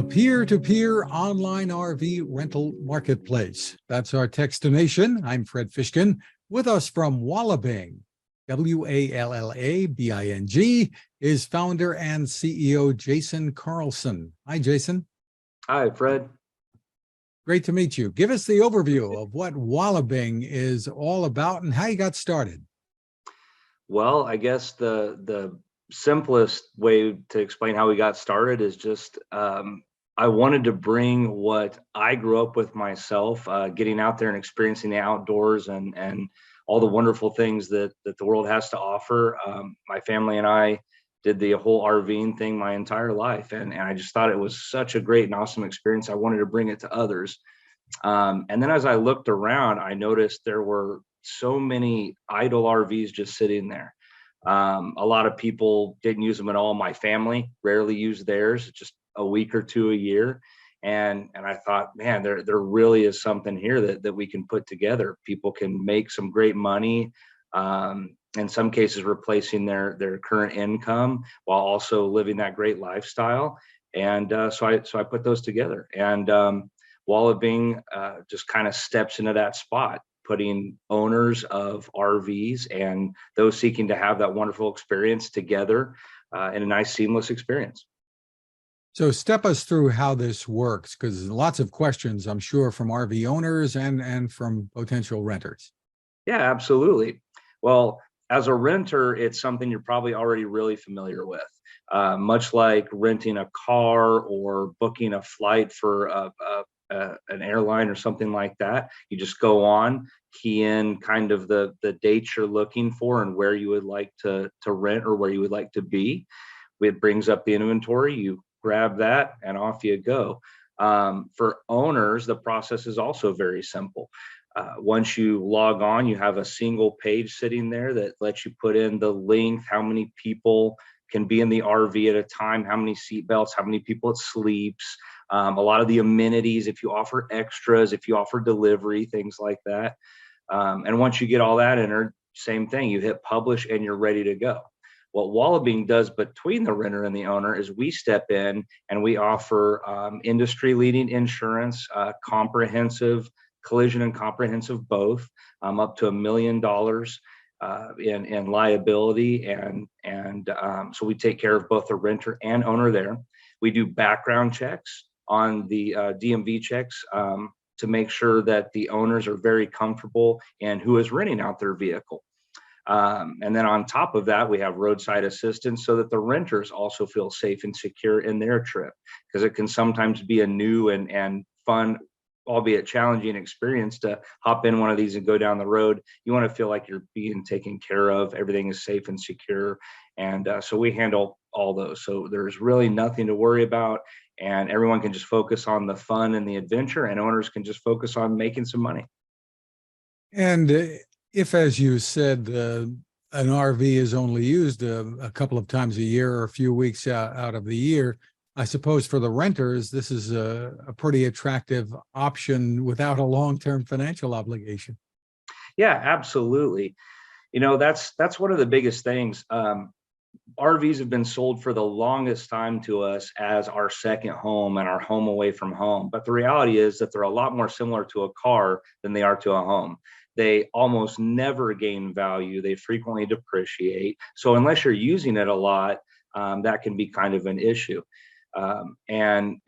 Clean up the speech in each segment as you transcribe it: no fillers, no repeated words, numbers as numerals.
The peer-to-peer online RV rental marketplace. That's our Techstination. I'm Fred Fishkin. With us from Wallabing, Wallabing, is founder and CEO Jason Carlson. Hi, Jason. Hi, Fred. Great to meet you. Give us the overview of what Wallabing is all about and how you got started. Well, I guess the simplest way to explain how we got started is just I wanted to bring what I grew up with myself, getting out there and experiencing the outdoors and all the wonderful things that the world has to offer. My family and I did the whole RVing thing my entire life, and I just thought it was such a great and awesome experience. I wanted to bring it to others. And then as I looked around, I noticed there were so many idle RVs just sitting there. A lot of people didn't use them at all. My family rarely used theirs, just a week or two a year. And I thought, man, there really is something here that we can put together. People can make some great money, in some cases replacing their current income while also living that great lifestyle. And so I put those together. And Wallabing just kind of steps into that spot, putting owners of RVs and those seeking to have that wonderful experience together in a nice seamless experience. So step us through how this works, because lots of questions, I'm sure, from RV owners and from potential renters. Yeah, absolutely. Well, as a renter, it's something you're probably already really familiar with. Much like renting a car or booking a flight for an airline or something like that. You just go on, key in kind of the dates you're looking for and where you would like to rent or where you would like to be. It brings up the inventory, you grab that and off you go. For owners, the process is also very simple. Once you log on, you have a single page sitting there that lets you put in the length, how many people can be in the RV at a time, how many seat belts, how many people it sleeps, a lot of the amenities, if you offer extras, if you offer delivery, things like that. And once you get all that entered, same thing, you hit publish and you're ready to go. What Wallabing does between the renter and the owner is we step in and we offer industry-leading insurance, comprehensive collision and comprehensive both, up to $1 million in liability, and so we take care of both the renter and owner there. We do background checks on the DMV checks to make sure that the owners are very comfortable in who is renting out their vehicle. And then on top of that, we have roadside assistance so that the renters also feel safe and secure in their trip, because it can sometimes be a new and fun, albeit challenging experience to hop in one of these and go down the road. You want to feel like you're being taken care of, everything is safe and secure. And so we handle all those. So there's really nothing to worry about, and everyone can just focus on the fun and the adventure, and owners can just focus on making some money. And if, as you said, an RV is only used a couple of times a year or a few weeks out of the year, I suppose for the renters, this is a pretty attractive option without a long-term financial obligation. Yeah, absolutely. You know, that's one of the biggest things. RVs have been sold for the longest time to us as our second home and our home away from home. But the reality is that they're a lot more similar to a car than they are to a home. They almost never gain value. They frequently depreciate. So unless you're using it a lot, that can be kind of an issue. And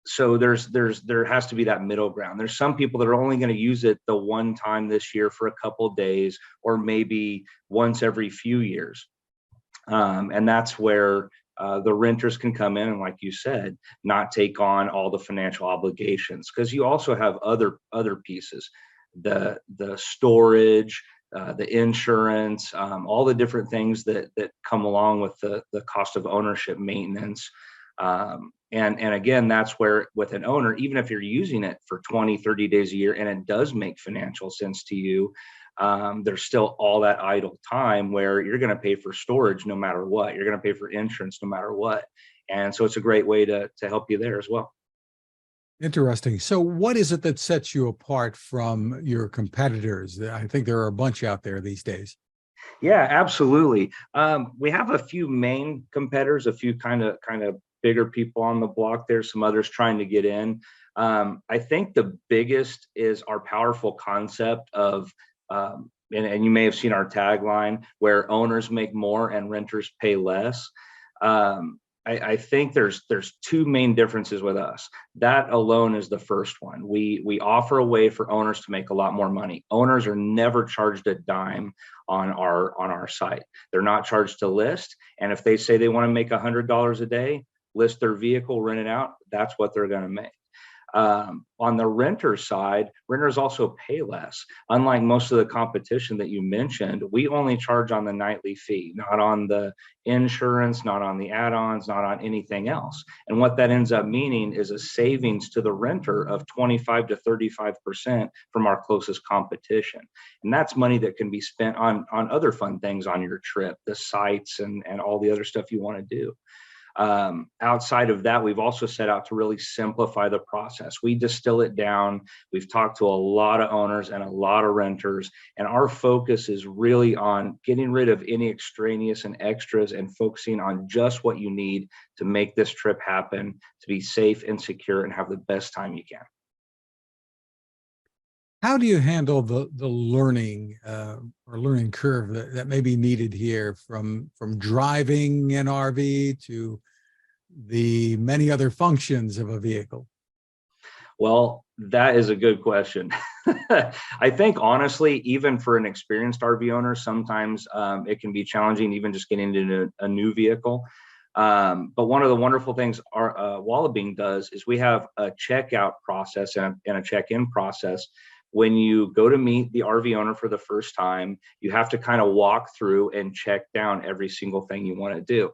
so there has to be that middle ground. There's some people that are only going to use it the one time this year for a couple of days, or maybe once every few years. And that's where the renters can come in and, like you said, not take on all the financial obligations, because you also have other pieces, the storage, the insurance, all the different things that come along with the cost of ownership, maintenance. And again, that's where with an owner, even if you're using it for 20, 30 days a year and it does make financial sense to you, there's still all that idle time where you're going to pay for storage no matter what. You're going to pay for insurance no matter what. And so it's a great way to help you there as well. Interesting. So what is it that sets you apart from your competitors? I think there are a bunch out there these days. Yeah, absolutely. We have a few main competitors, a few kind of bigger people on the block. There's some others trying to get in. I think the biggest is our powerful concept of, and you may have seen our tagline, where owners make more and renters pay less. I think there's two main differences with us. That alone is the first one. We offer a way for owners to make a lot more money. Owners are never charged a dime on our site. They're not charged to list, and if they say they want to make $100 a day, list their vehicle, rent it out, that's what they're going to make. On the renter side, renters also pay less. Unlike most of the competition that you mentioned, we only charge on the nightly fee, not on the insurance, not on the add-ons, not on anything else. And what that ends up meaning is a savings to the renter of 25 to 35% from our closest competition. And that's money that can be spent on other fun things on your trip, the sites and all the other stuff you want to do. Outside of that, we've also set out to really simplify the process. We distill it down. We've talked to a lot of owners and a lot of renters, and our focus is really on getting rid of any extraneous and extras and focusing on just what you need to make this trip happen, to be safe and secure and have the best time you can. How do you handle the learning or learning curve that may be needed here from driving an RV to the many other functions of a vehicle? Well, that is a good question. I think honestly, even for an experienced RV owner, sometimes it can be challenging even just getting into a new vehicle. But one of the wonderful things our Wallabing does is we have a checkout process and a check-in process. When you go to meet the RV owner for the first time, you have to kind of walk through and check down every single thing you want to do.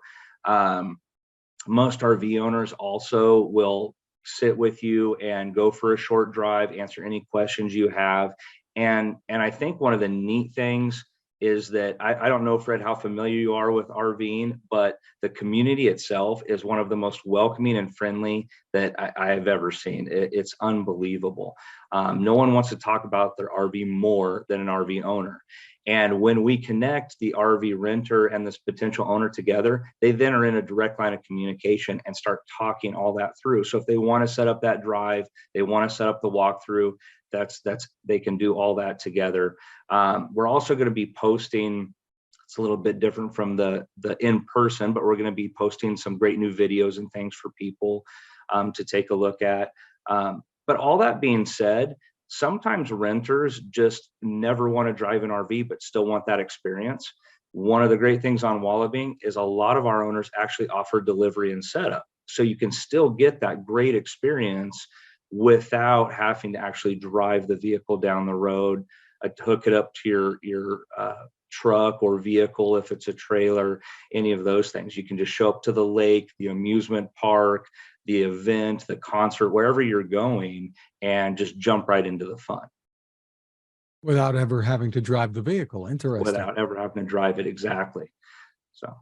Most RV owners also will sit with you and go for a short drive, answer any questions you have. And I think one of the neat things is that I don't know, Fred, how familiar you are with RVing, but the community itself is one of the most welcoming and friendly that I have ever seen. It's unbelievable. No one wants to talk about their RV more than an RV owner. And when we connect the RV renter and this potential owner together, they then are in a direct line of communication and start talking all that through. So if they want to set up that drive, they want to set up the walkthrough, they can do all that together. We're also going to be posting, it's a little bit different from the in-person, but we're going to be posting some great new videos and things for people to take a look at. But all that being said, sometimes renters just never want to drive an RV, but still want that experience. One of the great things on Wallabing is a lot of our owners actually offer delivery and setup. So you can still get that great experience without having to actually drive the vehicle down the road, hook it up to your truck or vehicle if it's a trailer, any of those things. You can just show up to the lake, the amusement park, the event, the concert, wherever you're going, and just jump right into the fun. Without ever having to drive the vehicle. Interesting. Without ever having to drive it, exactly. So.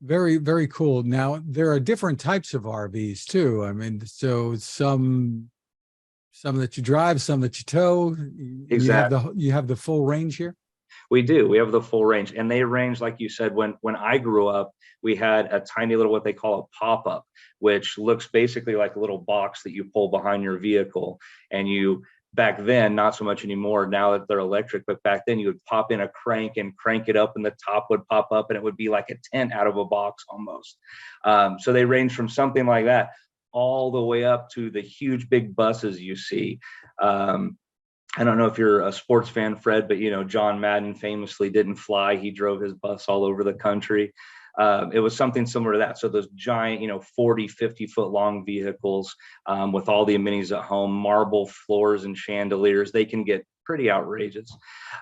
Very, very cool. Now, there are different types of RVs too. I mean, so some that you drive, some that you tow. Exactly. You have the full range here? We do. We have the full range, and they range, like you said, when I grew up, we had a tiny little, what they call a pop-up, which looks basically like a little box that you pull behind your vehicle. And you, back then, not so much anymore now that they're electric, but back then you would pop in a crank and crank it up and the top would pop up and it would be like a tent out of a box almost. So they range from something like that all the way up to the huge big buses you see. I don't know if you're a sports fan, Fred, but John Madden famously didn't fly. He drove his bus all over the country. It was something similar to that. So those giant, 40, 50 foot long vehicles with all the amenities at home, marble floors and chandeliers, they can get pretty outrageous.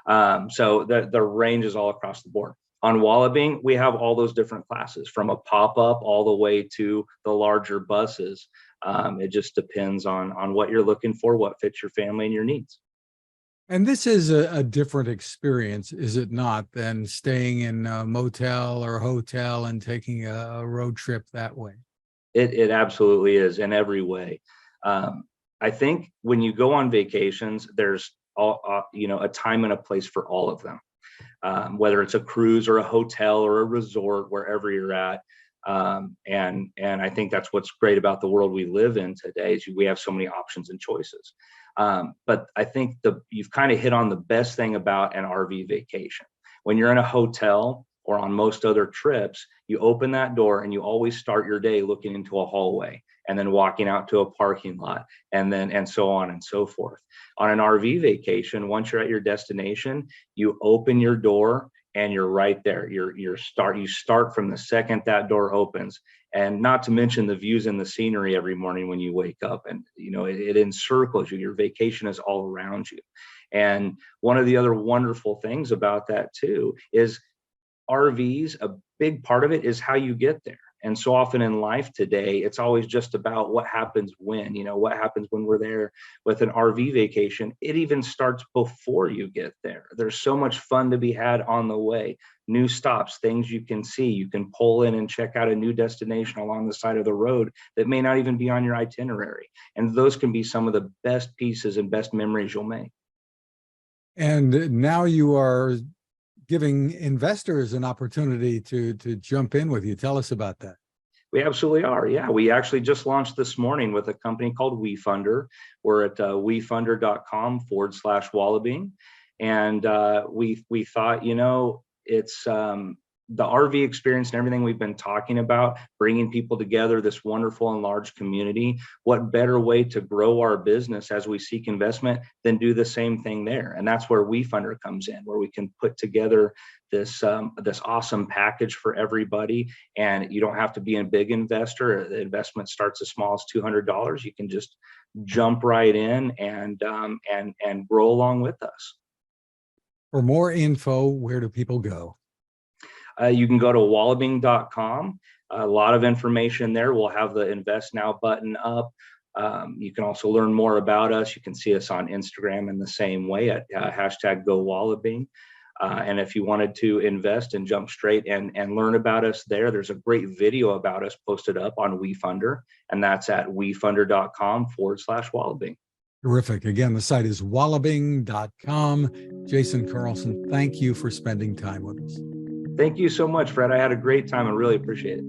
So the range is all across the board. On Wallabing, we have all those different classes, from a pop-up all the way to the larger buses. It just depends on what you're looking for, what fits your family and your needs. And this is a different experience, is it not, than staying in a motel or a hotel and taking a road trip that way? It absolutely is, in every way. I think when you go on vacations, there's a time and a place for all of them. Whether it's a cruise or a hotel or a resort, wherever you're at, And I think that's what's great about the world we live in today is we have so many options and choices. But I think you've kind of hit on the best thing about an RV vacation. When you're in a hotel or on most other trips, you open that door and you always start your day looking into a hallway and then walking out to a parking lot and so on and so forth. On an RV vacation, once you're at your destination, you open your door and you're right there. You start from the second that door opens, and not to mention the views and the scenery every morning when you wake up, and it encircles you. Your vacation is all around you. And one of the other wonderful things about that too is RVs, a big part of it is how you get there. And so often in life today, it's always just about what happens when, what happens when we're there. With an RV vacation, it even starts before you get there. There's so much fun to be had on the way. New stops, things you can see. You can pull in and check out a new destination along the side of the road that may not even be on your itinerary. And those can be some of the best pieces and best memories you'll make. And now you are giving investors an opportunity to jump in with you. Tell us about that. We absolutely are. Yeah, we actually just launched this morning with a company called WeFunder. We're at wefunder.com/Wallabing. And we thought, it's the RV experience and everything we've been talking about, bringing people together, this wonderful and large community. What better way to grow our business as we seek investment than do the same thing there? And that's where WeFunder comes in, where we can put together this awesome package for everybody. And you don't have to be a big investor. The investment starts as small as $200. You can just jump right in and grow along with us. For more info, where do people go? You can go to wallabing.com. A lot of information there. We'll have the Invest Now button up. You can also learn more about us. You can see us on Instagram in the same way at #GoWallabing. And if you wanted to invest and jump straight and learn about us there's a great video about us posted up on WeFunder, and that's at wefunder.com/Wallabing. Terrific. Again, the site is wallabing.com. Jason Carlson, thank you for spending time with us. Thank you so much, Fred. I had a great time and really appreciate it.